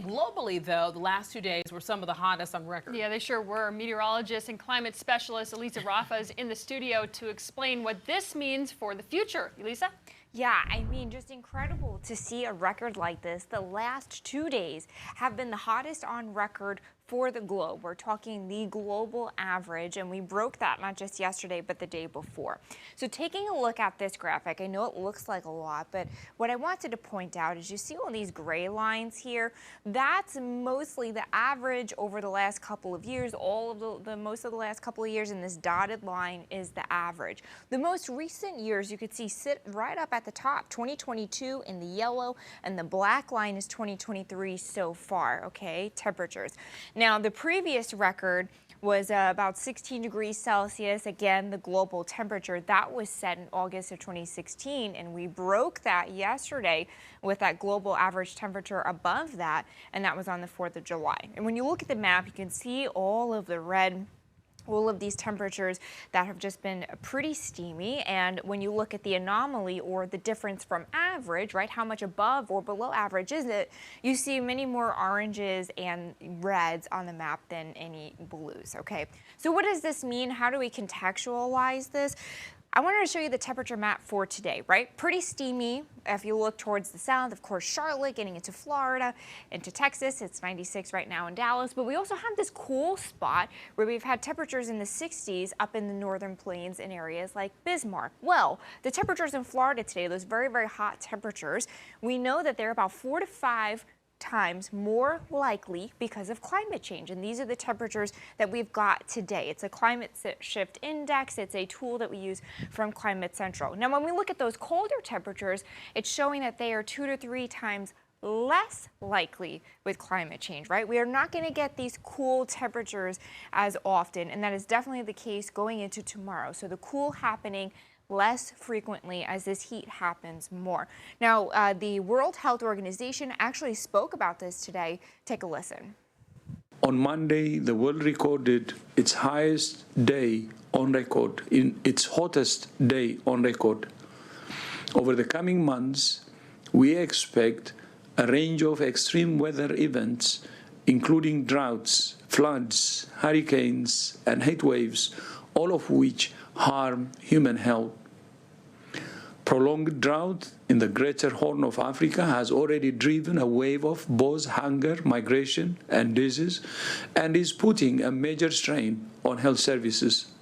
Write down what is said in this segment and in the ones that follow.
Globally, though, the last 2 days were some of the hottest on record. Yeah, they sure were. Meteorologist and climate specialist Elisa Rafa is in the studio to explain what this means for the future. Elisa? Yeah, I mean, just incredible to see a record like this. The last 2 days have been the hottest on record for the globe. We're talking the global average, and we broke that not just yesterday, but the day before. So taking a look at this graphic, I know it looks like a lot, but what I wanted to point out is you see all these gray lines here. That's mostly the average over the last couple of years. All of the most of the last couple of years, and this dotted line is the average. The most recent years you could see sit right up at the top, 2022 in the yellow, and the black line is 2023 so far, okay, temperatures. Now, the previous record was about 16 degrees Celsius. Again, the global temperature that was set in August of 2016, and we broke that yesterday with that global average temperature above that, and that was on the 4th of July. And when you look at the map, you can see all of the red, all of these temperatures that have just been pretty steamy. And when you look at the anomaly or the difference from average, right, how much above or below average is it, you see many more oranges and reds on the map than any blues, okay? So what does this mean? How do we contextualize this? I wanted to show you the temperature map for today, right? Pretty steamy. If you look towards the south, of course, Charlotte, getting into Florida, into Texas, it's 96 right now in Dallas. But we also have this cool spot where we've had temperatures in the 60s up in the northern plains in areas like Bismarck. Well, the temperatures in Florida today, those very, very hot temperatures, we know that they're about 4 to 5 times more likely because of climate change. And these are the temperatures that we've got today. It's a climate shift index. It's a tool that we use from Climate Central. Now, when we look at those colder temperatures, it's showing that they are 2 to 3 times less likely with climate change, right? We are not going to get these cool temperatures as often, and that is definitely the case going into tomorrow. So the cool happening less frequently as this heat happens more. Now, the World Health Organization actually spoke about this today. Take a listen. On Monday, the world recorded its highest day on record, in its hottest day on record. Over the coming months, we expect a range of extreme weather events, including droughts, floods, hurricanes, and heat waves, all of which harm human health. Prolonged drought in the greater Horn of Africa has already driven a wave of both hunger, migration, and disease, and is putting a major strain on health services.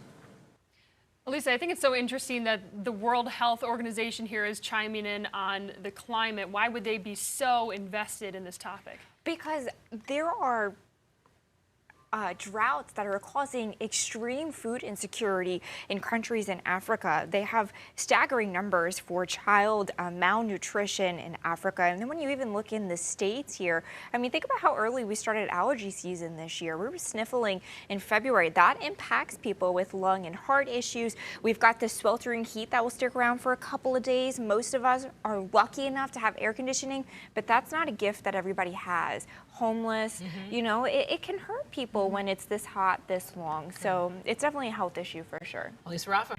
Elisa, I think it's so interesting that the World Health Organization here is chiming in on the climate. Why would they be so invested in this topic? Because there are droughts that are causing extreme food insecurity in countries in Africa. They have staggering numbers for child malnutrition in Africa. And then when you even look in the States here, I mean, think about how early we started allergy season this year. We were sniffling in February. That impacts people with lung and heart issues. We've got this sweltering heat that will stick around for a couple of days. Most of us are lucky enough to have air conditioning, but that's not a gift that everybody has. Homeless, you know, it can hurt people when it's this hot, this long. So it's definitely a health issue for sure. Elisa Rafa.